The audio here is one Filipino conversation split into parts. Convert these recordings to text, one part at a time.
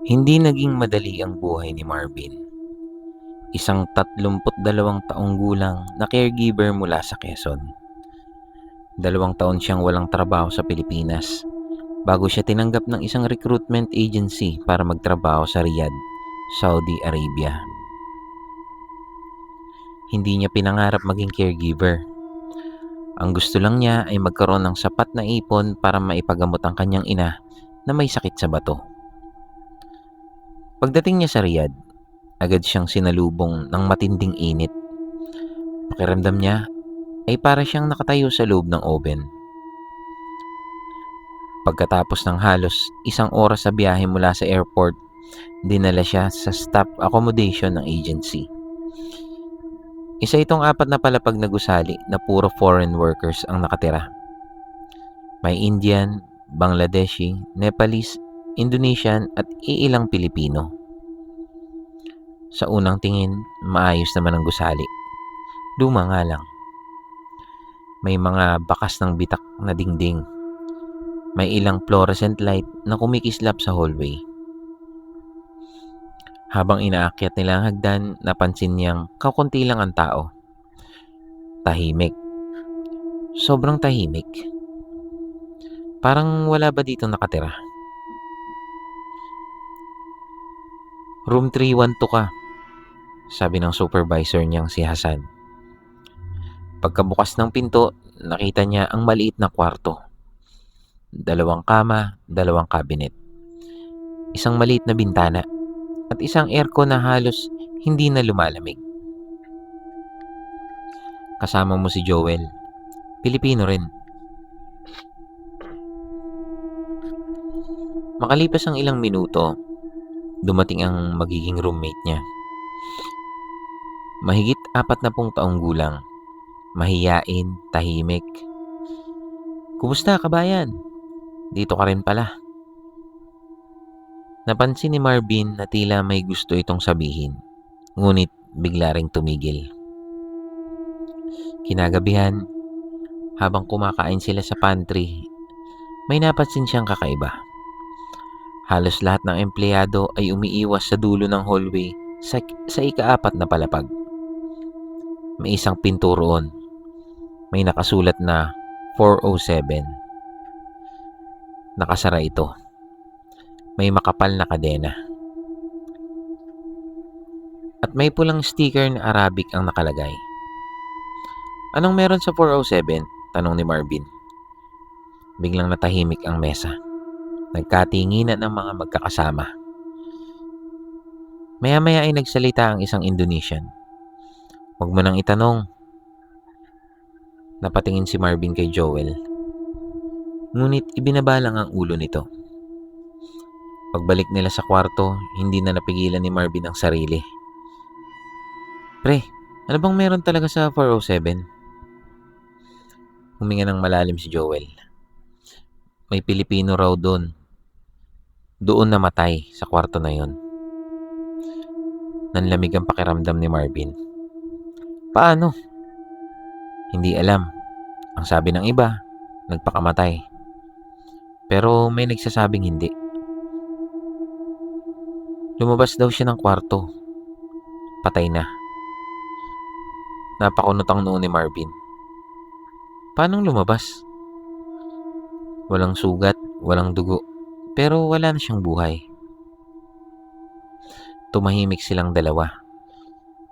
Hindi naging madali ang buhay ni Marvin, isang 32 taong gulang na caregiver mula sa Quezon. 2 taon siyang walang trabaho sa Pilipinas bago siya tinanggap ng isang recruitment agency para magtrabaho sa Riyadh, Saudi Arabia. Hindi niya pinangarap maging caregiver. Ang gusto lang niya ay magkaroon ng sapat na ipon para maipagamot ang kanyang ina na may sakit sa bato. Pagdating niya sa Riyadh, agad siyang sinalubong ng matinding init. Pakiramdam niya ay para siyang nakatayo sa loob ng oven. Pagkatapos ng halos 1 oras sa biyahe mula sa airport, dinala siya sa staff accommodation ng agency. Isa itong 4 na palapag na gusali na puro foreign workers ang nakatira. May Indian, Bangladeshi, Nepalese, Indonesian at iilang Pilipino. Sa unang tingin, maayos naman ang gusali. Luma nga lang. May mga bakas ng bitak na dingding. May ilang fluorescent light na kumikislap sa hallway. Habang inaakyat nila ang hagdan, napansin niyang kakunti lang ang tao. Tahimik. Sobrang tahimik. Parang wala ba dito nakatira? Room 312 ka, sabi ng supervisor niyang si Hasan. Pagkabukas ng pinto, nakita niya ang maliit na kwarto. 2 kama, 2 cabinet. Isang maliit na bintana at isang aircon na halos hindi na lumalamig. Kasama mo si Joel. Pilipino rin. Makalipas ang ilang minuto, dumating ang magiging roommate niya. Mahigit 40 taong gulang. Mahiyain, tahimik. Kumusta, kabayan? Dito ka rin pala. Napansin ni Marvin na tila may gusto itong sabihin, ngunit bigla ring tumigil. Kinagabihan, habang kumakain sila sa pantry, may napansin siyang kakaiba. Halos lahat ng empleyado ay umiiwas sa dulo ng hallway sa ika-4 na palapag. May isang pinto roon. May nakasulat na 407. Nakasara ito. May makapal na kadena. At may pulang sticker na Arabic ang nakalagay. Anong meron sa 407? Tanong ni Marvin. Biglang natahimik ang mesa. Nagkatinginan ng mga magkakasama. Maya-maya ay nagsalita ang isang Indonesian. Huwag mo nang itanong. Napatingin si Marvin kay Joel. Ngunit ibinaba lang ang ulo nito. Pagbalik nila sa kwarto, hindi na napigilan ni Marvin ang sarili. Pre, ano bang meron talaga sa 407? Huminga ng malalim si Joel. May Pilipino raw doon. Doon namatay sa kwarto na yon. Nanlamig ang pakiramdam ni Marvin. Paano? Hindi alam. Ang sabi ng iba, nagpakamatay. Pero may nagsasabing hindi. Lumabas daw siya ng kwarto. Patay na. Napakunot ang noo ni Marvin. Paanong lumabas? Walang sugat, walang dugo, pero wala na siyang buhay. Tumahimik silang dalawa.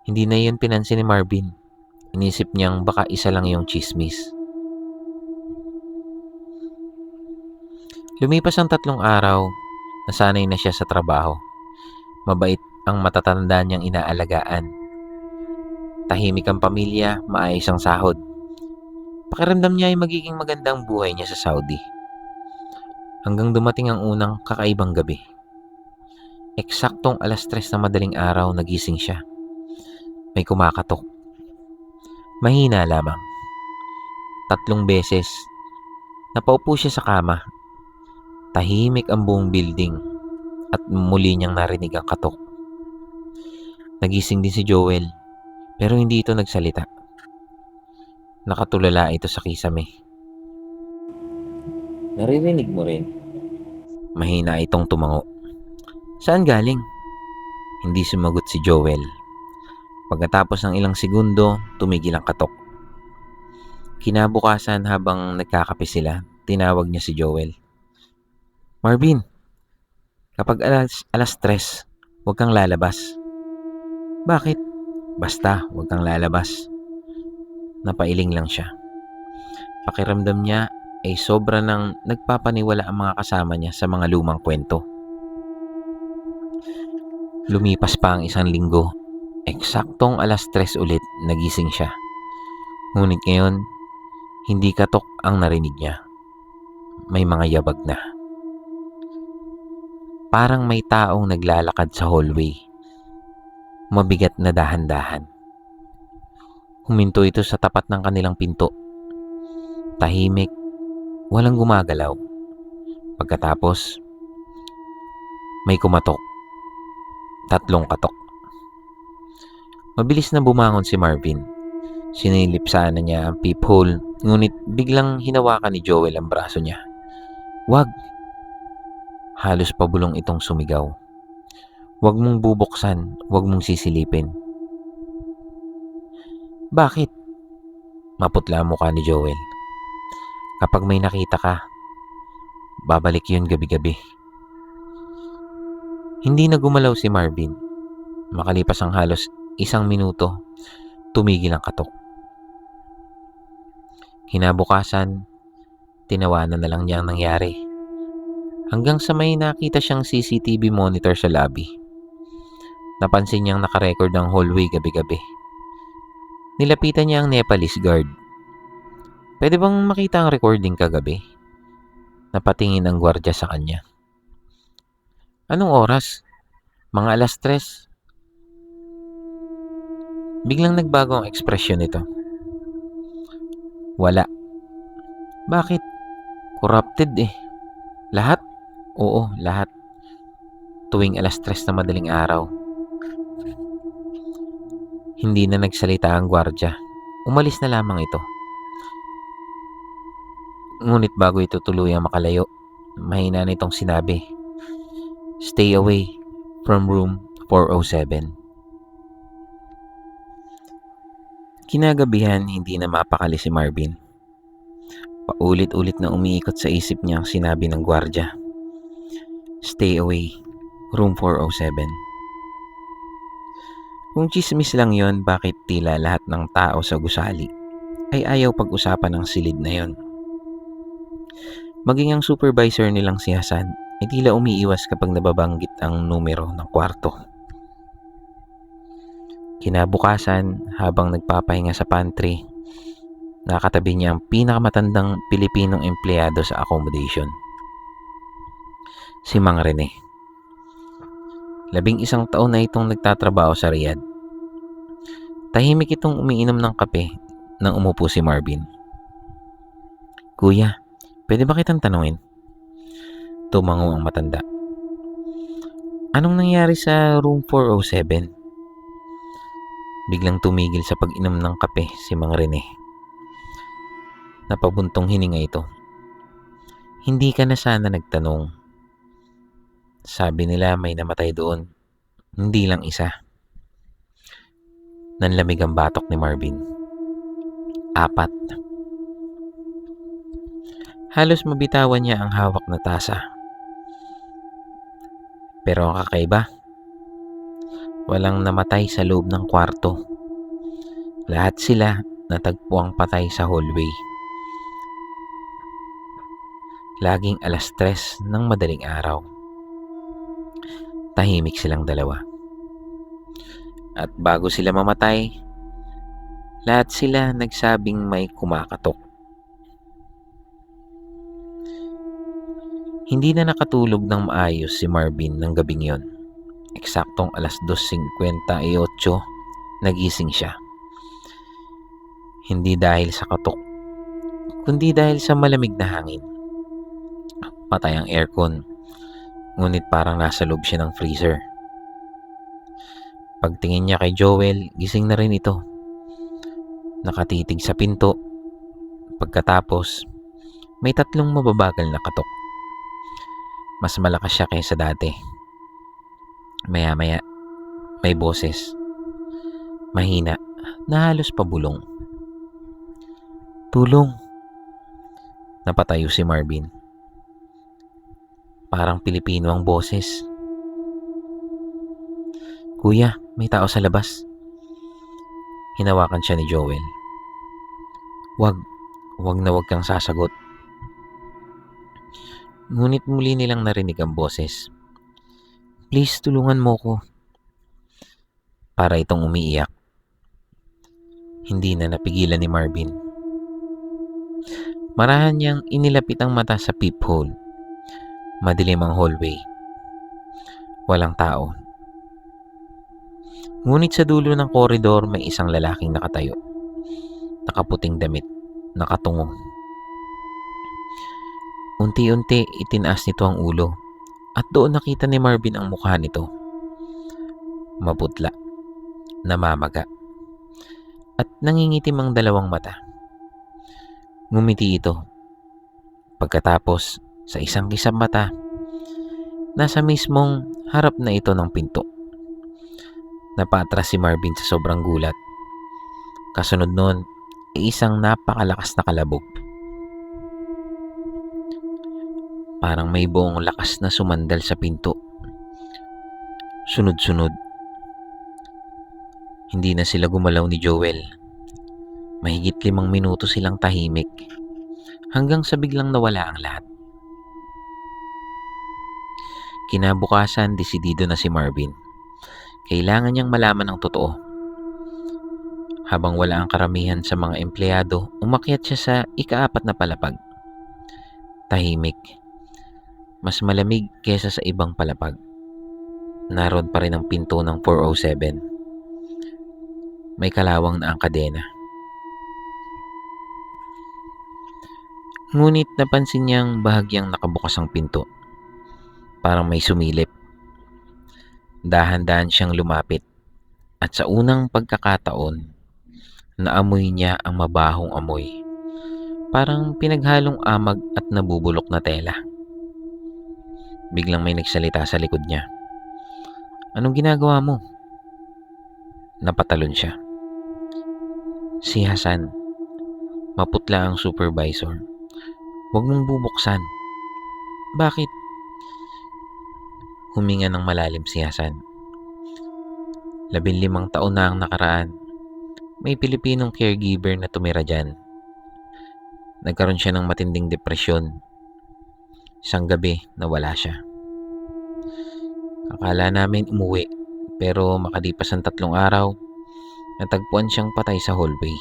Hindi na yun pinansin ni Marvin. Inisip niyang baka isa lang yung chismis. Lumipas ang 3 araw, nasanay na siya sa trabaho. Mabait ang matatanda niyang inaalagaan. Tahimik ang pamilya, maayos ang sahod. Pakiramdam niya ay magiging magandang buhay niya sa Saudi. Hanggang dumating ang unang kakaibang gabi. Eksaktong 3:00 na madaling araw nagising siya. May kumakatok. Mahina lamang. 3 beses. Napaupo siya sa kama. Tahimik ang buong building at muli niyang narinig ang katok. Nagising din si Joel, pero hindi ito nagsalita. Nakatulala ito sa kisame. Naririnig mo rin? Mahina itong tumango. Saan galing? Hindi sumagot si Joel. Pagkatapos ng ilang segundo, tumigil ang katok. Kinabukasan habang nagkakape sila, tinawag niya si Joel. Marvin, kapag alas 3, huwag kang lalabas. Bakit? Basta, huwag kang lalabas. Napailing lang siya. Pakiramdam niya ay sobra nang nagpapaniwala ang mga kasama niya sa mga lumang kwento. Lumipas pa ang isang linggo. Eksaktong alas 3 ulit nagising siya. Ngunit ngayon, hindi katok ang narinig niya. May mga yabag na. Parang may taong naglalakad sa hallway. Mabigat na dahan-dahan. Huminto ito sa tapat ng kanilang pinto. Tahimik, walang gumagalaw. Pagkatapos, may kumatok. 3 katok. Mabilis na bumangon si Marvin. Sinilip sana niya ang peephole, ngunit biglang hinawakan ni Joel ang braso niya. Wag! Halos pabulong itong sumigaw. Wag mong bubuksan, wag mong sisilipin. Bakit? Maputla ang mukha ni Joel. Kapag may nakita ka, babalik yun gabi-gabi. Hindi na gumalaw si Marvin. Makalipas ang halos 1 minuto, tumigil ang katok. Kinabukasan, tinawanan na lang niya ang nangyari. Hanggang sa may nakita siyang CCTV monitor sa lobby. Napansin niyang nakarecord ang hallway gabi-gabi. Nilapitan niya ang Nepalese guard. Pwede bang makita ang recording kagabi? Napatingin ang gwardiya sa kanya. Anong oras? Mga alas 3. Biglang nagbago ang ekspresyon nito. Wala. Bakit? Corrupted eh. Lahat? Oo, lahat. Tuwing alas 3 na madaling araw. Hindi na nagsalita ang gwardiya. Umalis na lamang ito. Ngunit bago ito tuluyang makalayo, mahina nitong sinabi, Stay away from room 407. Kinagabihan, hindi na mapakali si Marvin. Paulit-ulit na umiikot sa isip niya ang sinabi ng gwardiya. Stay away, room 407. Kung chismis lang yon, bakit tila lahat ng tao sa gusali ay ayaw pag-usapan ng silid na yon? Maging ang supervisor nilang si Hasan ay tila umiiwas kapag nababanggit ang numero ng kwarto. Kinabukasan, habang nagpapahinga sa pantry, nakatabi niya ang pinakamatandang Pilipinong empleyado sa accommodation. Si Mang Rene. 11 taon na itong nagtatrabaho sa Riyadh. Tahimik itong umiinom ng kape nang umupo si Marvin. Kuya, pwede ba kitang tanungin? Tumango ang matanda. Anong nangyari sa room 407? Biglang tumigil sa pag-inom ng kape si Mang Rene. Napabuntong hininga ito. Hindi ka na sana nagtanong. Sabi nila may namatay doon. Hindi lang isa. Nanlamig ang batok ni Marvin. 4. Halos mabitawan niya ang hawak na tasa. Pero ang kakaiba, walang namatay sa loob ng kwarto. Lahat sila natagpuang patay sa hallway. Laging alas 3 ng madaling araw. Tahimik silang dalawa. At bago sila mamatay, lahat sila nagsabing may kumakatok. Hindi na nakatulog ng maayos si Marvin ng gabing yon. Eksaktong alas 2:58 nagising siya. Hindi dahil sa katok, kundi dahil sa malamig na hangin. Patay ang aircon, ngunit parang nasa loob siya ng freezer. Pagtingin niya kay Joel, gising na rin ito. Nakatitig sa pinto. Pagkatapos, may 3 mababagal na katok. Mas malakas siya kaysa dati. Maya-maya, may boses. Mahina, na halos pabulong. "Tulong!" Napatayo si Marvin. Parang Pilipino ang boses. "Kuya, may tao sa labas." Hinawakan siya ni Joel. Wag wag kang sasagot." Ngunit muli nilang narinig ang boses. "Please, tulungan mo ko." Para itong umiiyak. Hindi na napigilan ni Marvin. Marahan niyang inilapit ang mata sa peephole. Madilim ang hallway. Walang tao. Ngunit sa dulo ng koridor may isang lalaking nakatayo. Nakaputing damit, nakatungo. Unti-unti itinaas nito ang ulo at doon nakita ni Marvin ang mukha nito. Maputla, namamaga, at nangingitim ang dalawang mata. Ngumiti ito. Pagkatapos, sa isang kisap mata, nasa mismong harap na ito ng pinto. Napatras si Marvin sa sobrang gulat. Kasunod nun, isang napakalakas na kalabog. Parang may buong lakas na sumandal sa pinto. Sunod-sunod. Hindi na sila gumalaw ni Joel. Mahigit 5 minuto silang tahimik hanggang sa biglang nawala ang lahat. Kinabukasan, desidido na si Marvin. Kailangan niyang malaman ang totoo. Habang wala ang karamihan sa mga empleyado, umakyat siya sa ika-4 na palapag. Tahimik. Mas malamig kesa sa ibang palapag. Naroon pa rin ang pinto ng 407. May kalawang na ang kadena. Ngunit napansin niyang bahagyang nakabukas ang pinto. Parang may sumilip. Dahan-dahan siyang lumapit. At sa unang pagkakataon, naamoy niya ang mabahong amoy. Parang pinaghalong amag at nabubulok na tela. Biglang may nagsalita sa likod niya. "Anong ginagawa mo?" Napatalon siya. Si Hasan. Maputla ang supervisor. "Huwag mong bubuksan." "Bakit?" Huminga ng malalim si Hasan. 15 taon na ang nakaraan. May Pilipinong caregiver na tumira dyan. Nagkaroon siya ng matinding depresyon. Isang gabi, nawala siya. Akala namin umuwi, pero makalipas ang 3 araw, natagpuan siyang patay sa hallway.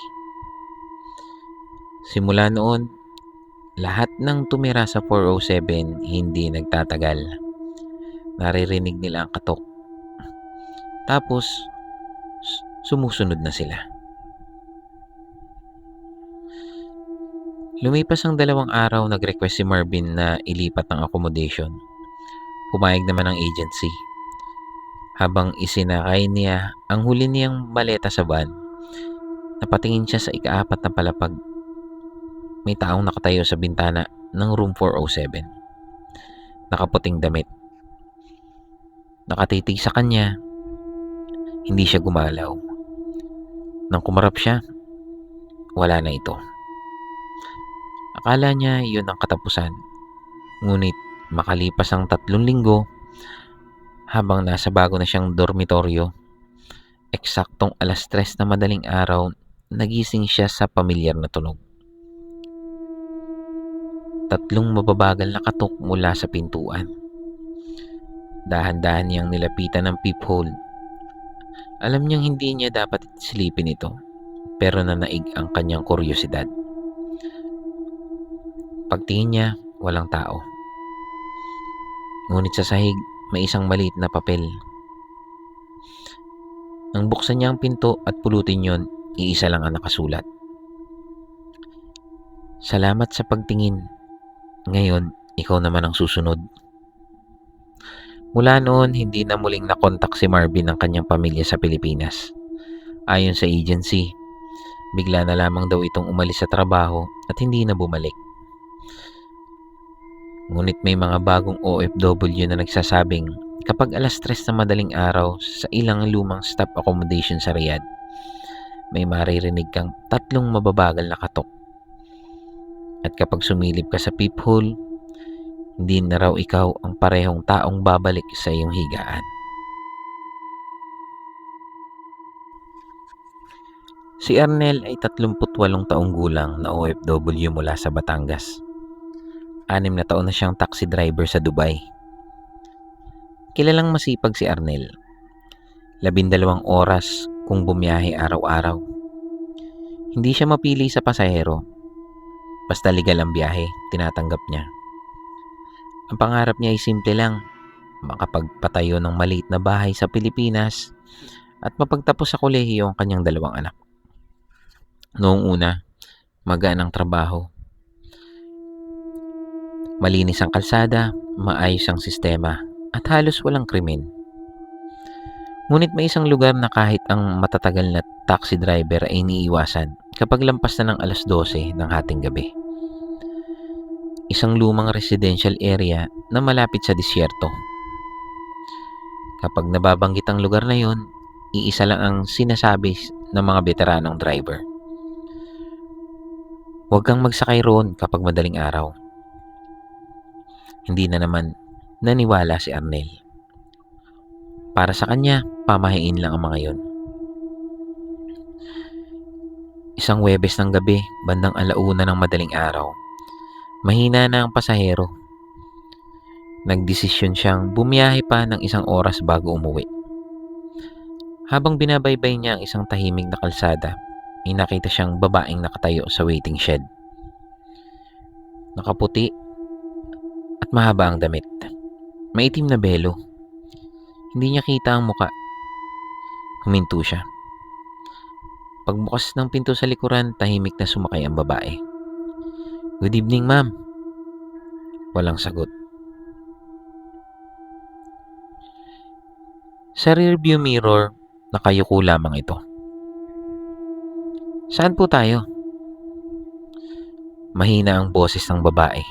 Simula noon, lahat ng tumira sa 407 hindi nagtatagal. Naririnig nila ang katok. Tapos, sumusunod na sila. Lumipas ang 2 araw, nag-request si Marvin na ilipat ng accommodation. Pumayag naman ang agency. Habang isinakay niya ang huli niyang maleta sa van, napatingin siya sa ika-4 na palapag. May taong nakatayo sa bintana ng room 407. Nakaputing damit. Nakatitig sa kanya. Hindi siya gumalaw. Nang kumarap siya, wala na ito. Akala niya yun ang katapusan. Ngunit makalipas ang 3 linggo, habang nasa bago na siyang dormitoryo, eksaktong 3:00 na madaling araw, nagising siya sa pamilyar na tunog. 3 mababagal na katok mula sa pintuan. Dahan-dahan niyang nilapitan ng peephole. Alam niyang hindi niya dapat silipin ito, pero nanaig ang kanyang kuryosidad. Pagtingin niya, walang tao. Ngunit sa sahig, may isang maliit na papel. Nang buksan niya ang pinto at pulutin yon, iisa lang ang nakasulat. "Salamat sa pagtingin. Ngayon, ikaw naman ang susunod." Mula noon, hindi na muling nakontak si Marvin ng kanyang pamilya sa Pilipinas. Ayon sa agency, bigla na lamang daw itong umalis sa trabaho at hindi na bumalik. Ngunit may mga bagong OFW na nagsasabing Kapag 3:00 na madaling araw sa ilang lumang stop accommodation sa Riyadh, may maririnig kang tatlong mababagal na katok. At kapag sumilip ka sa peephole, hindi na raw ikaw ang parehong taong babalik sa iyong higaan. Si Arnel ay 38 taong gulang na OFW mula sa Batangas. 6 na taon na siyang taxi driver sa Dubai. Kilalang masipag si Arnel. 12 oras kung bumiyahe araw-araw. Hindi siya mapili sa pasahero. Basta legal ang biyahe, tinatanggap niya. Ang pangarap niya ay simple lang, makapagpatayo ng maliit na bahay sa Pilipinas at mapagtapos sa kolehiyo ang kanyang 2 anak. Noong una, magaan ang trabaho. Malinis ang kalsada, maayos ang sistema, at halos walang krimen. Ngunit may isang lugar na kahit ang matatagal na taxi driver ay iniiwasan kapag lampas na ng 12:00 ng hating gabi. Isang lumang residential area na malapit sa disyerto. Kapag nababanggit ang lugar na yon, iisa lang ang sinasabi ng mga veteranong driver. Huwag kang magsakay roon kapag madaling araw. Hindi na naman naniwala si Arnel. Para sa kanya, pamahiin lang ang mga yon. Isang Huwebes ng gabi, bandang 1:00 ng madaling araw, mahina na ang pasahero. Nagdesisyon siyang bumiyahe pa ng 1 oras bago umuwi. Habang binabaybay niya ang isang tahimik na kalsada, may nakita siyang babaeng nakatayo sa waiting shed. Nakaputi at mahaba ang damit. Maitim na belo. Hindi niya kita ang muka. Huminto siya. Pagbukas ng pinto sa likuran, tahimik na sumakay ang babae. "Good evening, ma'am." Walang sagot. Sa rearview mirror, nakayuko lamang ito. "Saan po tayo?" Mahina ang boses ng babae.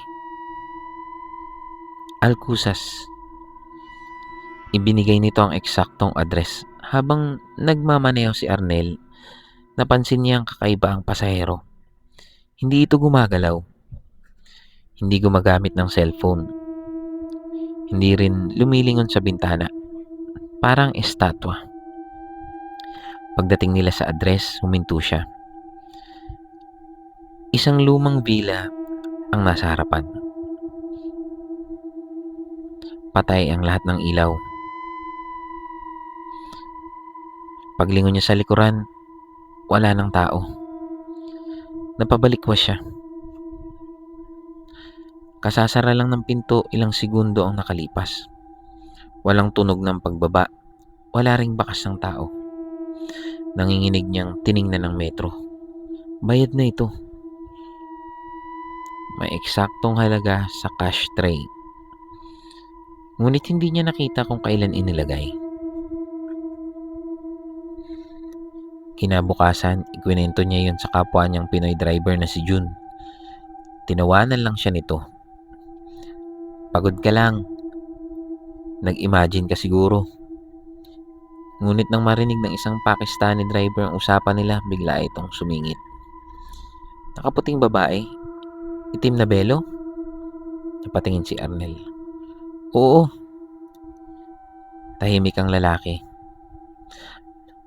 "Alcusas." Ibinigay nito ang eksaktong address. Habang nagmamaneho si Arnel, napansin niyang kakaiba ang pasahero. Hindi ito gumagalaw. Hindi gumagamit ng cellphone. Hindi rin lumilingon sa bintana. Parang estatwa. Pagdating nila sa address, huminto siya. Isang lumang villa ang nasa harapan. Patay ang lahat ng ilaw. Paglingon niya sa likuran, wala ng tao. Napabalikwas siya. Kasasara lang ng pinto, ilang segundo ang nakalipas. Walang tunog ng pagbaba. Wala ring bakas ng tao. Nanginginig niyang tiningnan ng metro. Bayad na ito. May eksaktong halaga sa cash tray. Ngunit hindi niya nakita kung kailan inilagay. Kinabukasan, ikwento niya yun sa kapwa niyang Pinoy driver na si Jun. Tinawanan lang siya nito. "Pagod ka lang. Nag-imagine ka siguro." Ngunit nang marinig ng isang Pakistani driver ang usapan nila, bigla itong sumingit. Nakaputing babae, itim na belo? Napatingin si Arnel. "Oo." Tahimik ang lalaki.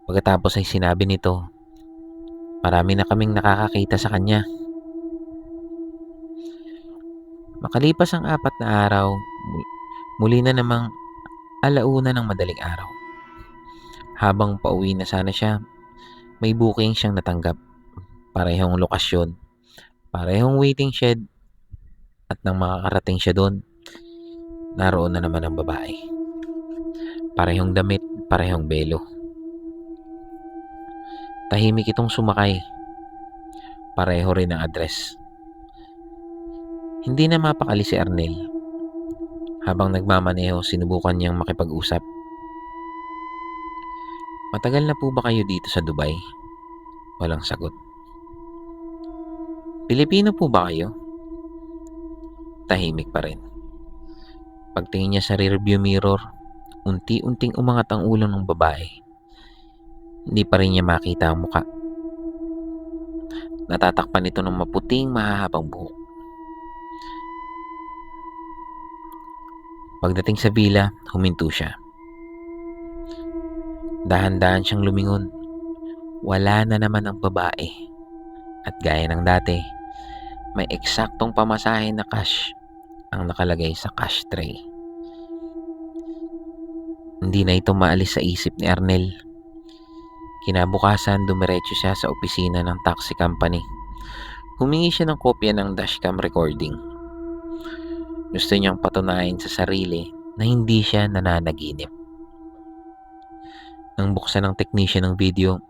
Pagkatapos ay sinabi nito, "Marami na kaming nakakakita sa kanya." Makalipas ang 4 na araw, muli na namang 1:00 ng madaling araw. Habang pauwi na sana siya, may booking siyang natanggap. Parehong lokasyon, parehong waiting shed, at nang makakarating siya doon, naroon na naman ang babae. Parehong damit, parehong belo. Tahimik itong sumakay. Pareho rin ang address. Hindi na mapakali si Arnel. Habang nagmamaneho, sinubukan niyang makipag-usap. "Matagal na po ba kayo dito sa Dubai?" Walang sagot. "Pilipino po ba kayo?" Tahimik pa rin. Pagtingin niya sa rearview mirror, unti-unting umangat ang ulo ng babae. Hindi pa rin niya makita ang muka. Natatakpan ito ng maputing mahahabang buhok. Pagdating sa villa, huminto siya. Dahan-dahan siyang lumingon. Wala na naman ang babae. At gaya ng dati, may eksaktong pamasahe na cash ang nakalagay sa cash tray. Hindi na ito maalis sa isip ni Arnel. Kinabukasan, dumiretso siya sa opisina ng taxi company. Humingi siya ng kopya ng dashcam recording. Gusto niyang patunayan sa sarili na hindi siya nananaginip. Nang buksan ng technician ng video,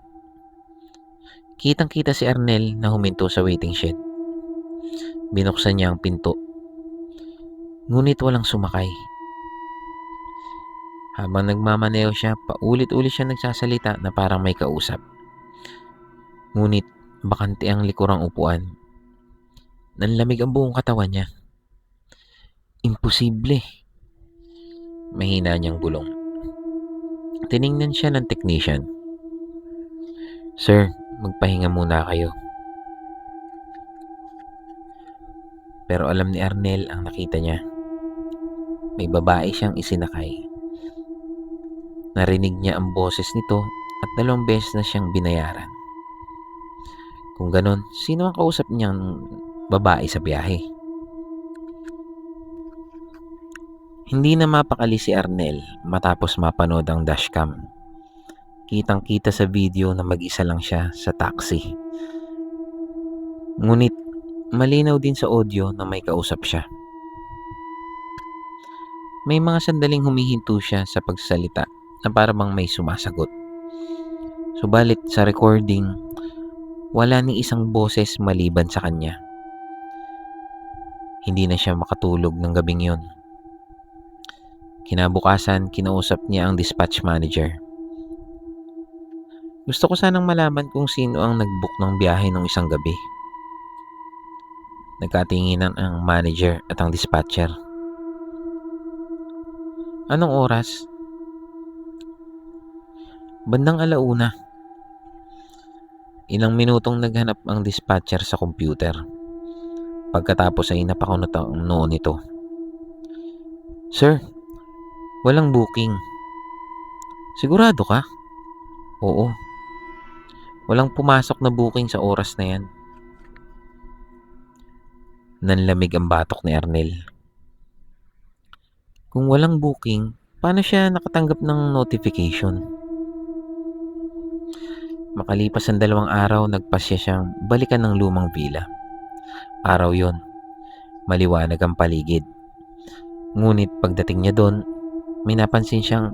kitang-kita si Arnel na huminto sa waiting shed. Binuksan niya ang pinto. Ngunit walang sumakay. Habang nagmamaneo siya, paulit-ulit siya nagsasalita na parang may kausap. Ngunit bakante ang likurang upuan. Nanlamig ang buong katawan niya. Imposible. Mahina niyang bulong. Tiningnan siya ng technician. Sir, magpahinga muna kayo. Pero alam ni Arnel ang nakita niya. May babae siyang isinakay. Narinig niya ang boses nito at 2 beses na siyang binayaran. Kung ganon, sino ang kausap niyang babae sa biyahe? Hindi na mapakali si Arnel matapos mapanood ang dashcam. Kitang-kita sa video na mag-isa lang siya sa taxi. Ngunit malinaw din sa audio na may kausap siya. May mga sandaling humihinto siya sa pagsalita na parang may sumasagot. Subalit sa recording, wala ni isang boses maliban sa kanya. Hindi na siya makatulog ng gabing yon. Kinabukasan, kinausap niya ang dispatch manager. Gusto ko sanang malaman kung sino ang nag-book ng biyahe ng isang gabi. Nagkatinginan ang manager at ang dispatcher. Anong oras? Bandang 1:00. Ilang minutong naghanap ang dispatcher sa computer. Pagkatapos ay napakunot ang noo nito. Sir, walang booking. Sigurado ka? Oo. Walang pumasok na booking sa oras na yan. Nanlamig ang batok ni Arnel. Kung walang booking, paano siya nakatanggap ng notification? Makalipas ang 2 araw, nagpasya siyang balikan ng lumang villa. Araw yon, maliwanag ang paligid. Ngunit pagdating niya doon, may napansin siyang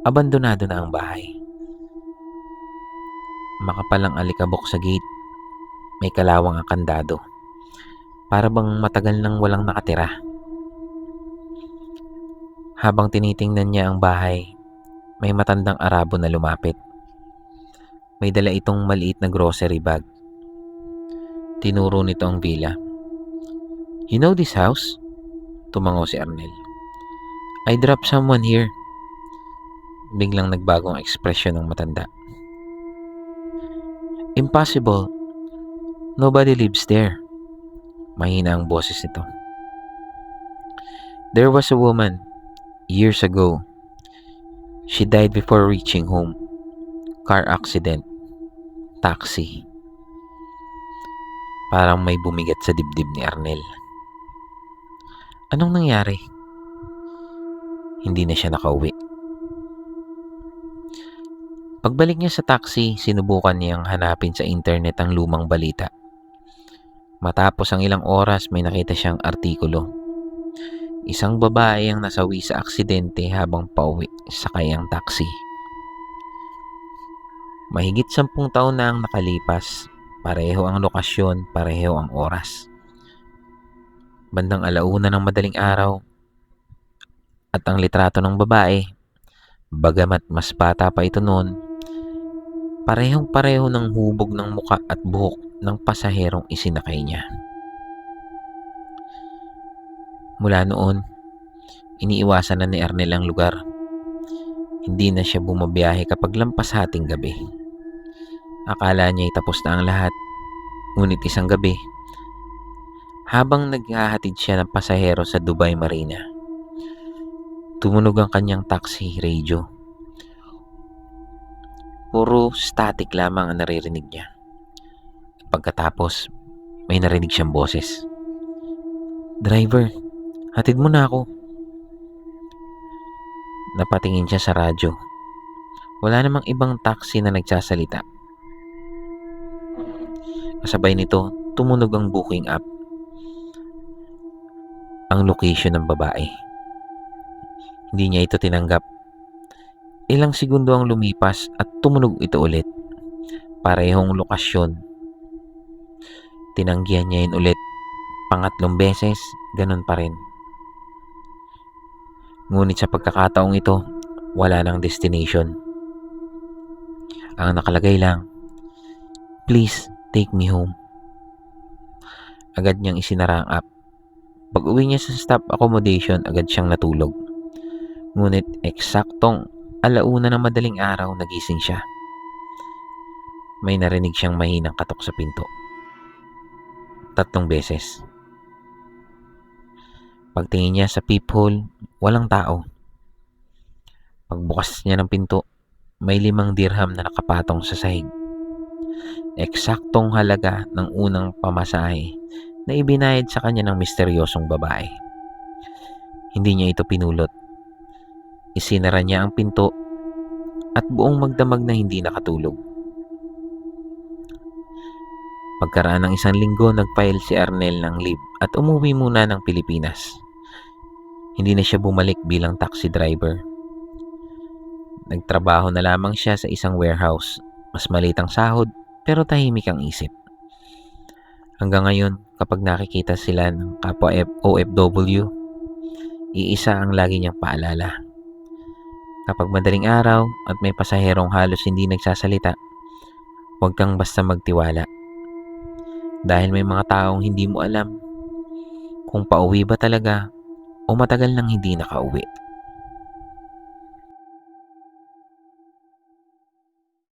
abandonado na ang bahay. Makapal ang alikabok sa gate. May kalawang ang kandado. Para bang matagal nang walang nakatira. Habang tinitingnan niya ang bahay, may matandang Arabo na lumapit. May dala itong maliit na grocery bag. Tinuro nito ang villa. You know this house? Tumango si Arnel. I dropped someone here. Biglang nagbago ang ekspresyon ng matanda. Impossible. Nobody lives there. Mahina ang boses nito. There was a woman, years ago. She died before reaching home. Car accident. Taxi. Parang may bumigat sa dibdib ni Arnel. Anong nangyari? Hindi na siya nakauwi. Pagbalik niya sa taxi, sinubukan niyang hanapin sa internet ang lumang balita. Matapos ang ilang oras, may nakita siyang artikulo. Isang babae ang nasawi sa aksidente habang pauwi sakay ang taxi. Mahigit 10 taon na ang nakalipas. Pareho ang lokasyon, pareho ang oras. Bandang 1:00 ng madaling araw at ang litrato ng babae, bagamat mas bata pa ito noon, parehong-pareho ng hubog ng muka at buhok ng pasaherong isinakay niya. Mula noon, iniiwasan na ni Arnel ang lugar. Hindi na siya bumabiyahe kapag lampas hating gabi. Akala niya ay tapos na ang lahat. Ngunit isang gabi, habang naghahatid siya ng pasahero sa Dubai Marina, tumunog ang kanyang taxi radio. Puro static lamang ang naririnig niya. Pagkatapos, may narinig siyang boses. "Driver, hatid mo na ako." Napatingin siya sa radyo. Wala namang ibang taxi na nagsasalita. Kasabay nito, tumunog ang booking app. Ang location ng babae. Hindi niya ito tinanggap. Ilang segundo ang lumipas at tumunog ito ulit. Parehong lokasyon. Tinanggihan niya yun ulit. Pangatlong beses, ganun pa rin. Ngunit sa pagkakataong ito, wala nang destination. Ang nakalagay lang, "Please take me home." Agad niyang isinara ang app. Pag-uwi niya sa staff accommodation, agad siyang natulog. Ngunit eksaktong 1:00 ng madaling araw, nagising siya. May narinig siyang mahinang katok sa pinto. 3 beses. Pagtingin niya sa peephole, walang tao. Pagbukas niya ng pinto, may 5 dirham na nakapatong sa sahig. Eksaktong halaga ng unang pamasahe na ibinayad sa kanya ng misteryosong babae. Hindi niya ito pinulot. Isinara niya ang pinto at buong magdamag na hindi nakatulog. Pagkaraan ng 1 linggo, nag-file si Arnel ng leave at umuwi muna ng Pilipinas. Hindi na siya bumalik bilang taxi driver. Nagtrabaho na lamang siya sa isang warehouse. Mas maliit ang sahod pero tahimik ang isip. Hanggang ngayon, kapag nakikita sila ng kapwa OFW, iisa ang lagi niyang paalala. Kapag madaling araw at may pasaherong halos hindi nagsasalita, huwag kang basta magtiwala. Dahil may mga taong hindi mo alam kung pauwi ba talaga o matagal nang hindi nakauwi.